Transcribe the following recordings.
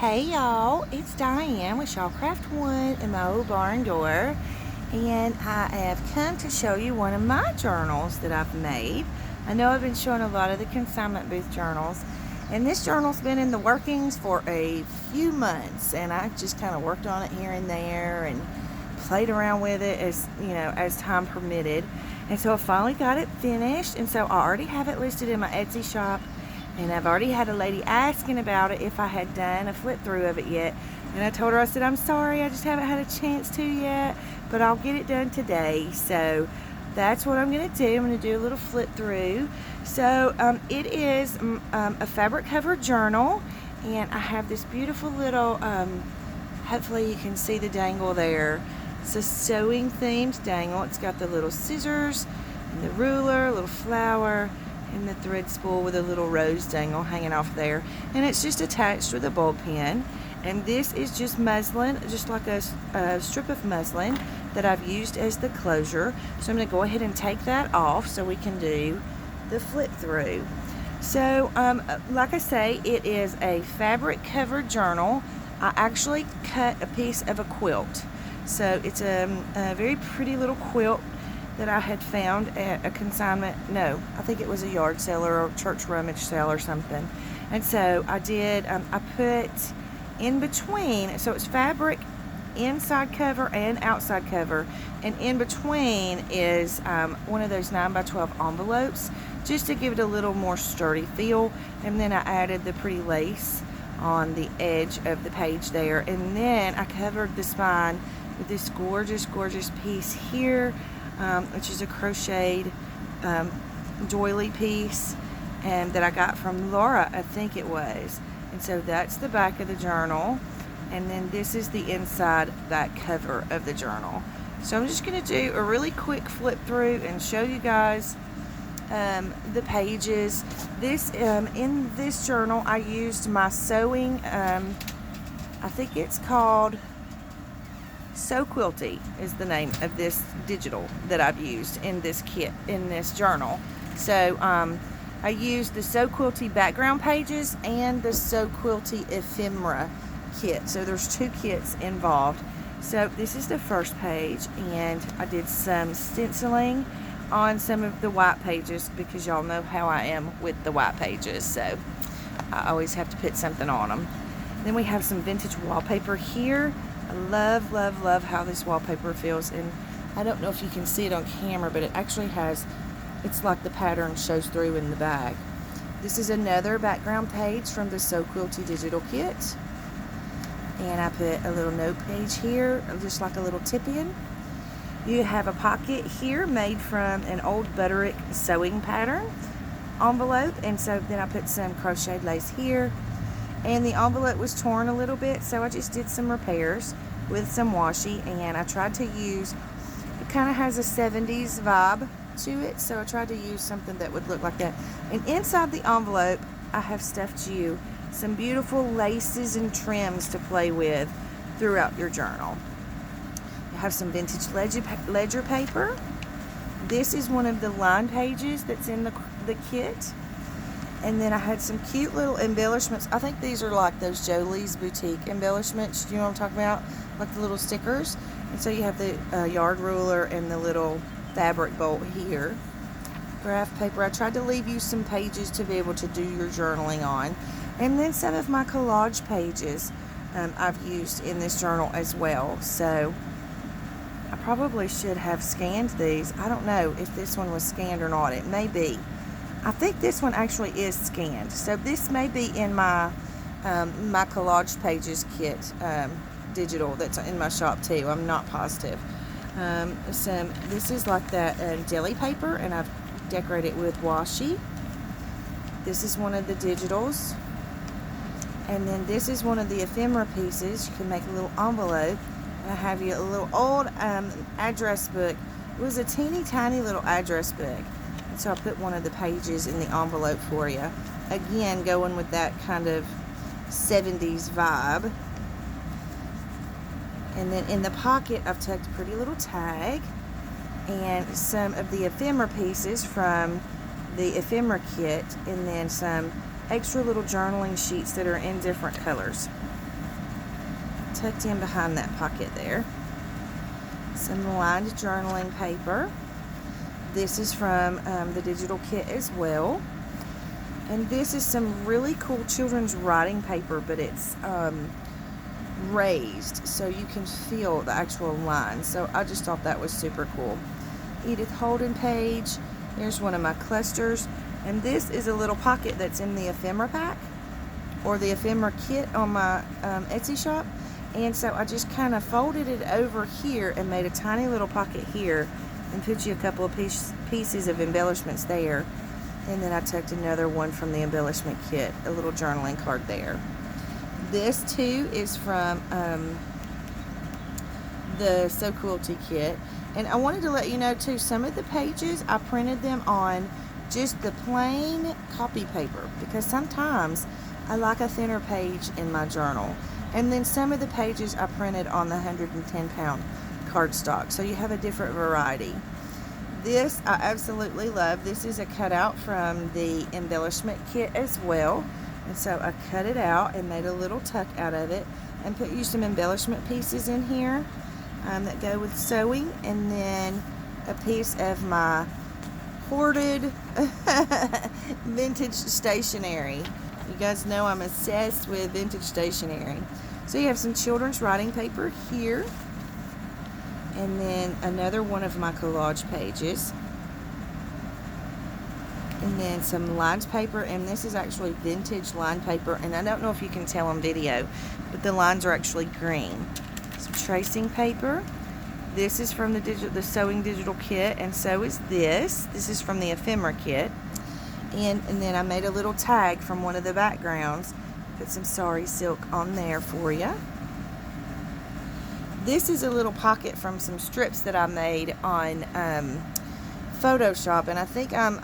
Hey y'all, it's Diane with Shawcraft One in my old barn door, and I have come to show you one of my journals that I've made. I know I've been showing a lot of the consignment booth journals, and this journal's been in the workings for a few months, and I've just kind of worked on it here and there and played around with it as time permitted. And so I finally got it finished, and so I already have it listed in my Etsy shop. And I've already had a lady asking about it if I had done a flip through of it yet. And I told her, I said, I'm sorry, I just haven't had a chance to yet, but I'll get it done today. So that's what I'm going to do. I'm going to do a little flip through. So it is a fabric cover journal. And I have this beautiful little, hopefully you can see the dangle there. It's a sewing themed dangle. It's got the little scissors and the ruler, a little flower, and the thread spool with a little rose dangle hanging off there, and it's just attached with a ball pin. And this is just muslin, just like a strip of muslin that I've used as the closure. So I'm going to go ahead and take that off so we can do the flip through. So like I say, it is a fabric covered journal. I actually cut a piece of a quilt, so it's a very pretty little quilt that I had found at a consignment, no, I think it was a yard sale or a church rummage sale or something. And so I did, I put in between, so it's fabric inside cover and outside cover, and in between is one of those 9x12 envelopes, just to give it a little more sturdy feel. And then I added the pretty lace on the edge of the page there, and then I covered the spine with this gorgeous piece here, which is a crocheted doily piece, and that I got from Laura, I think it was. And so that's the back of the journal, and then this is the inside back cover of the journal. So I'm just going to do a really quick flip through and show you guys the pages. This in this journal I used my sewing, I think it's called Sew Quilty is the name of this digital that I've used in this kit, in this journal. So I used the Sew Quilty background pages and the Sew Quilty ephemera kit. So there's two kits involved. So this is the first page, and I did some stenciling on some of the white pages because y'all know how I am with the white pages. So I always have to put something on them. Then we have some vintage wallpaper here. I love how this wallpaper feels, and I don't know if you can see it on camera, but it actually has, it's like the pattern shows through in the bag. This is another background page from the Sew Quilty digital kit, and I put a little note page here, just like a little tip-in. You have a pocket here made from an old Butterick sewing pattern envelope, and so then I put some crocheted lace here. And the envelope was torn a little bit, so I just did some repairs with some washi, and I tried to use, it kind of has a 70s vibe to it, so I tried to use something that would look like that. And inside the envelope, I have stuffed you some beautiful laces and trims to play with throughout your journal. You have some vintage ledger paper. This is one of the line pages that's in the kit. And then I had some cute little embellishments. I think these are like those Jolie's Boutique embellishments. Do you know what I'm talking about? Like the little stickers. And so you have the yard ruler and the little fabric bolt here. Graph paper. I tried to leave you some pages to be able to do your journaling on. And then some of my collage pages I've used in this journal as well. So I probably should have scanned these. I don't know if this one was scanned or not. It may be. I think this one actually is scanned, so this may be in my my collage pages kit digital that's in my shop too. I'm not positive. This is like that deli paper, and I've decorated it with washi. This is one of the digitals, and then this is one of the ephemera pieces. You can make a little envelope, and I have you a little old address book. It was a teeny tiny little address book. So I put one of the pages in the envelope for you. Again, going with that kind of 70s vibe. And then in the pocket, I've tucked a pretty little tag and some of the ephemera pieces from the ephemera kit, and then some extra little journaling sheets that are in different colors. tucked in behind that pocket there. Some lined journaling paper. This is from the digital kit as well. And this is some really cool children's writing paper, but it's raised so you can feel the actual lines. So I just thought that was super cool. Edith Holden page. Here's one of my clusters. And this is a little pocket that's in the ephemera pack or the ephemera kit on my Etsy shop. And so I just kind of folded it over here and made a tiny little pocket here and put you a couple of pieces of embellishments there. And then I tucked another one from the embellishment kit, a little journaling card there. This too is from the Sew Quilty kit. And I wanted to let you know too, some of the pages I printed them on just the plain copy paper, because sometimes I like a thinner page in my journal. And then some of the pages I printed on the 110-pound cardstock, so you have a different variety. This I absolutely love. This is a cutout from the embellishment kit as well. And so I cut it out and made a little tuck out of it and put you some embellishment pieces in here that go with sewing, and then a piece of my hoarded vintage stationery. You guys know I'm obsessed with vintage stationery. So you have some children's writing paper here, and then another one of my collage pages, and then some lined paper. And this is actually vintage lined paper, and I don't know if you can tell on video, but the lines are actually green. Some tracing paper. This is from the sewing digital kit, and so is this. This is from the ephemera kit. And then I made a little tag from one of the backgrounds. Put some sari silk on there for you. This is a little pocket from some strips that I made on Photoshop, and I think I'm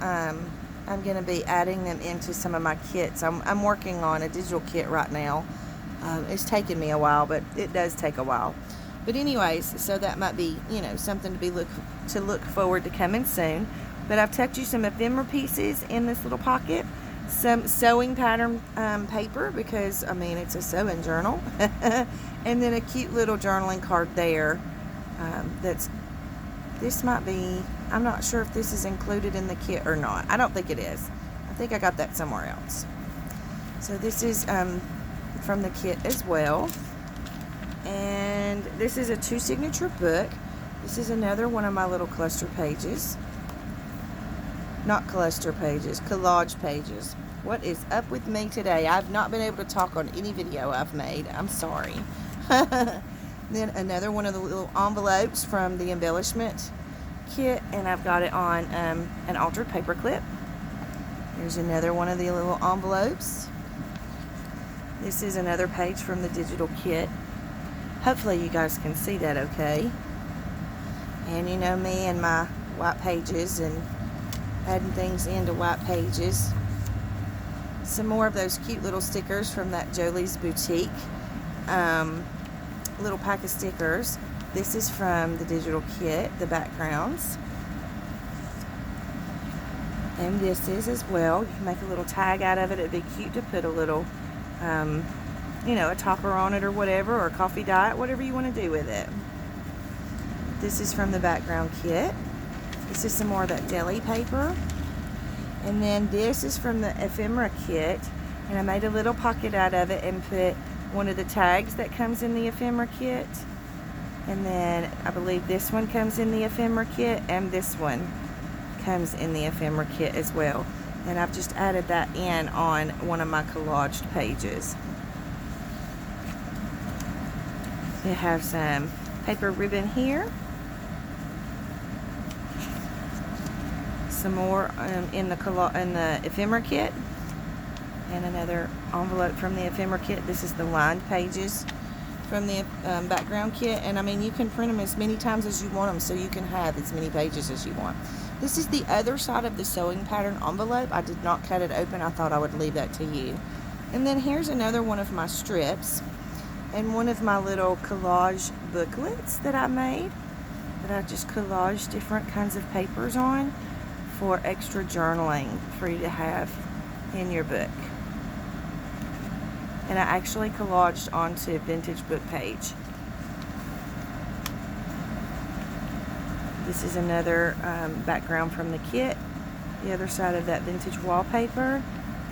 going to be adding them into some of my kits. I'm working on a digital kit right now. It's taken me a while, but it does take a while. But anyways, so that might be, something to look forward to coming soon. But I've tucked you some ephemera pieces in this little pocket. Some sewing pattern paper, because it's a sewing journal. And then a cute little journaling card there. This might be, I'm not sure if this is included in the kit or not. I don't think it is. I think I got that somewhere else. So this is from the kit as well. And this is a 2-signature book. This is another one of my little cluster pages. Not cluster pages, collage pages. What is up with me today? I've not been able to talk on any video I've made. I'm sorry. Then another one of the little envelopes from the embellishment kit, and I've got it on an altered paper clip. Here's another one of the little envelopes. This is another page from the digital kit. Hopefully you guys can see that okay. And you know me and my white pages and adding things into white pages. Some more of those cute little stickers from that Jolie's Boutique little pack of stickers. This is from the digital kit, the backgrounds. And this is as well. You can make a little tag out of it. It'd be cute to put a little a topper on it or whatever, or a coffee diet, whatever you want to do with it. This is from the background kit. This is some more of that deli paper. And then this is from the ephemera kit, and I made a little pocket out of it and put one of the tags that comes in the ephemera kit. And then I believe this one comes in the ephemera kit, and this one comes in the ephemera kit as well. And I've just added that in on one of my collaged pages. You have some paper ribbon here. Some more in the ephemera kit, and another envelope from the ephemera kit. This is the lined pages from the background kit, and you can print them as many times as you want them, so you can have as many pages as you want. This is the other side of the sewing pattern envelope. I did not cut it open. I thought I would leave that to you. And then here's another one of my strips, and one of my little collage booklets that I made, that I just collaged different kinds of papers on for extra journaling for you to have in your book. and I actually collaged onto Vintage Book Page. This is another background from the kit, the other side of that vintage wallpaper,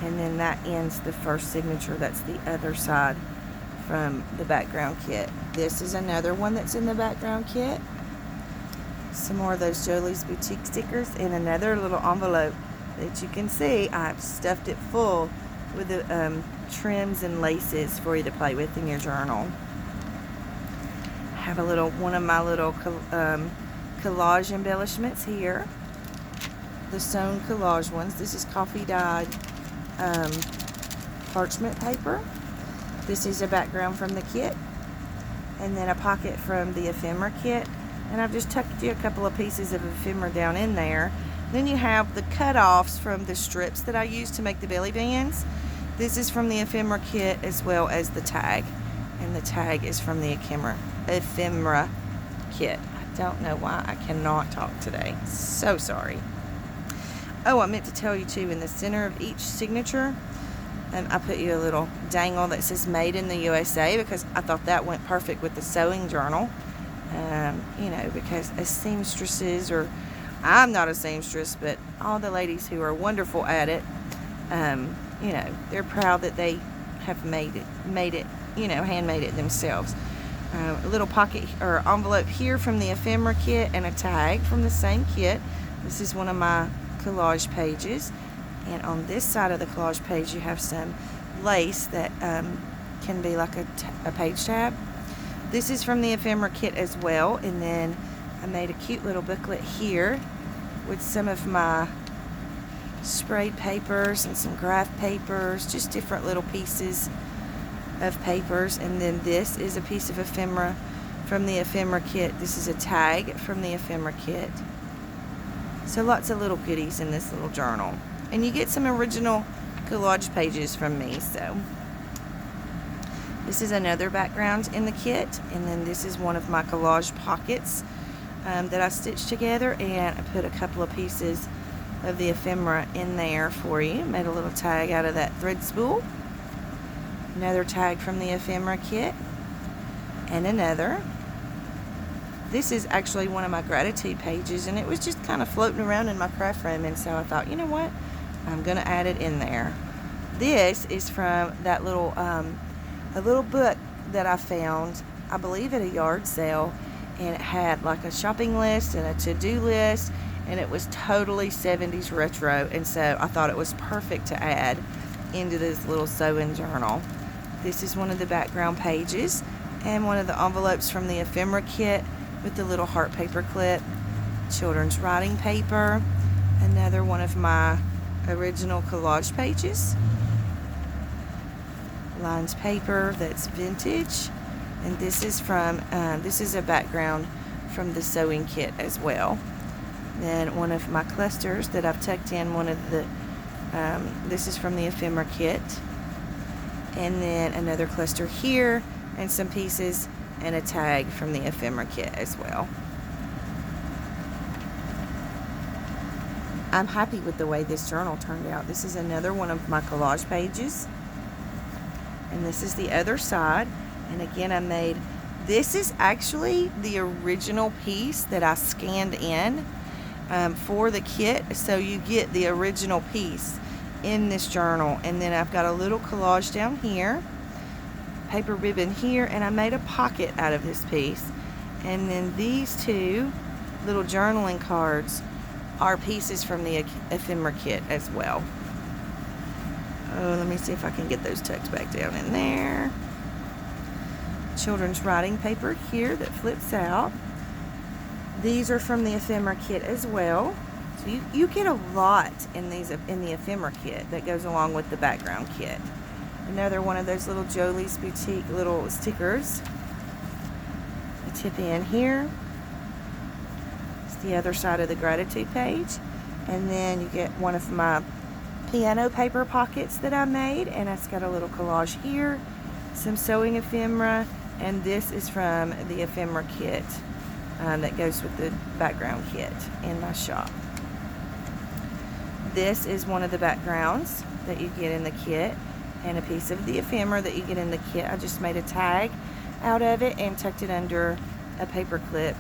and then that ends the first signature. That's the other side from the background kit. This is another one that's in the background kit. Some more of those Jolie's Boutique stickers and another little envelope that you can see. I've stuffed it full with the trims and laces for you to play with in your journal. I have one of my little collage embellishments here. The sewn collage ones. This is coffee dyed parchment paper. This is a background from the kit, and then a pocket from the ephemera kit. And I've just tucked you a couple of pieces of ephemera down in there. Then you have the cut-offs from the strips that I used to make the belly bands. This is from the ephemera kit, as well as the tag. And the tag is from the ephemera kit. I don't know why I cannot talk today. So sorry. Oh, I meant to tell you too, in the center of each signature, I put you a little dangle that says Made in the USA, because I thought that went perfect with the sewing journal. You know, because as seamstresses, or I'm not a seamstress, but all the ladies who are wonderful at it, you know, they're proud that they have made it, you know, handmade it themselves. A little pocket or envelope here from the ephemera kit, and a tag from the same kit. This is one of my collage pages, and on this side of the collage page you have some lace that can be like a page tab. This is from the ephemera kit as well, and then I made a cute little booklet here with some of my sprayed papers and some graph papers, just different little pieces of papers. And then this is a piece of ephemera from the ephemera kit. This is a tag from the ephemera kit. So lots of little goodies in this little journal. And you get some original collage pages from me. So this is another background in the kit, and then this is one of my collage pockets that I stitched together, and I put a couple of pieces of the ephemera in there for you. Made a little tag out of that thread spool. Another tag from the ephemera kit, and another. This is actually one of my gratitude pages, and it was just kind of floating around in my craft room, and so I thought, you know what, I'm gonna add it in there. This is from that little a little book that I found, I believe at a yard sale, and it had like a shopping list and a to-do list, and it was totally 70s retro, and so I thought it was perfect to add into this little sewing journal. This is one of the background pages, and one of the envelopes from the ephemera kit with the little heart paper clip, children's writing paper, another one of my original collage pages, lines paper that's vintage, and this is from this is a background from the sewing kit as well. Then one of my clusters that I've tucked in one of the this is from the ephemera kit, and then another cluster here, and some pieces and a tag from the ephemera kit as well. I'm happy with the way this journal turned out. This is another one of my collage pages, and this is the other side. And again, I made, this is actually the original piece that I scanned in for the kit, so you get the original piece in this journal. And then I've got a little collage down here, paper ribbon here, and I made a pocket out of this piece. And then these two little journaling cards are pieces from the ephemera kit as well. Oh, let me see if I can get those tucked back down in there. Children's writing paper here that flips out. These are from the ephemera kit as well. So you get a lot in these in the ephemera kit that goes along with the background kit. Another one of those little Jolie's Boutique little stickers. A tip in here. It's the other side of the gratitude page. And then you get one of my piano paper pockets that I made, and it's got a little collage here, some sewing ephemera, and this is from the ephemera kit that goes with the background kit in my shop. This is one of the backgrounds that you get in the kit, and a piece of the ephemera that you get in the kit. I just made a tag out of it and tucked it under a paper clip.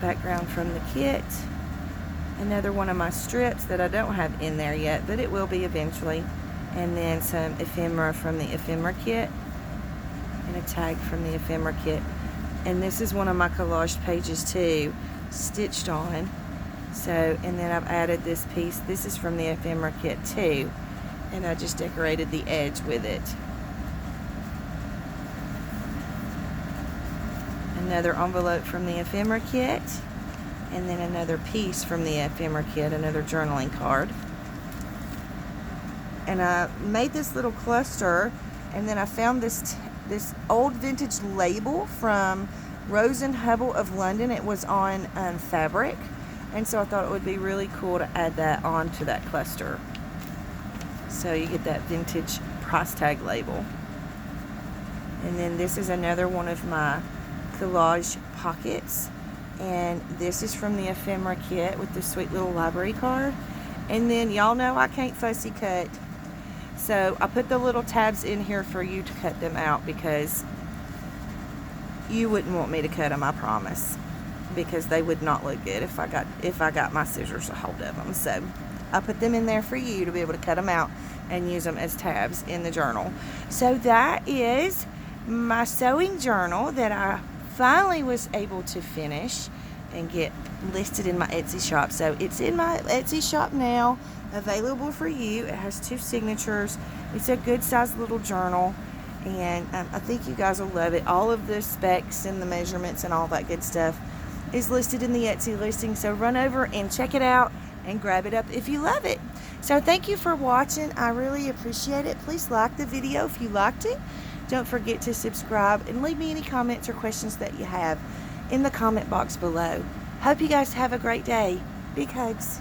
Background from the kit. Another one of my strips that I don't have in there yet, but it will be eventually. And then some ephemera from the ephemera kit and a tag from the ephemera kit. And this is one of my collage pages too, stitched on. So, and then I've added this piece. This is from the ephemera kit too, and I just decorated the edge with it. Another envelope from the ephemera kit, and then another piece from the ephemera kit, another journaling card. And I made this little cluster, and then I found this old vintage label from Rose and Hubble of London. It was on fabric, and so I thought it would be really cool to add that onto that cluster. So you get that vintage price tag label. And then this is another one of my collage pockets, and this is from the ephemera kit with this sweet little library card. And then y'all know I can't fussy cut, so I put the little tabs in here for you to cut them out, because you wouldn't want me to cut them, I promise, because they would not look good if I got my scissors a hold of them. So I put them in there for you to be able to cut them out and use them as tabs in the journal. So that is my sewing journal that I finally was able to finish and get listed in my Etsy shop. So it's in my Etsy shop now, available for you. It has 2 signatures. It's a good sized little journal, and I think you guys will love it. All of the specs and the measurements and all that good stuff is listed in the Etsy listing, so run over and check it out and grab it up if you love it. So thank you for watching. I really appreciate it. Please like the video if you liked it. Don't forget to subscribe and leave me any comments or questions that you have in the comment box below. Hope you guys have a great day. Big hugs.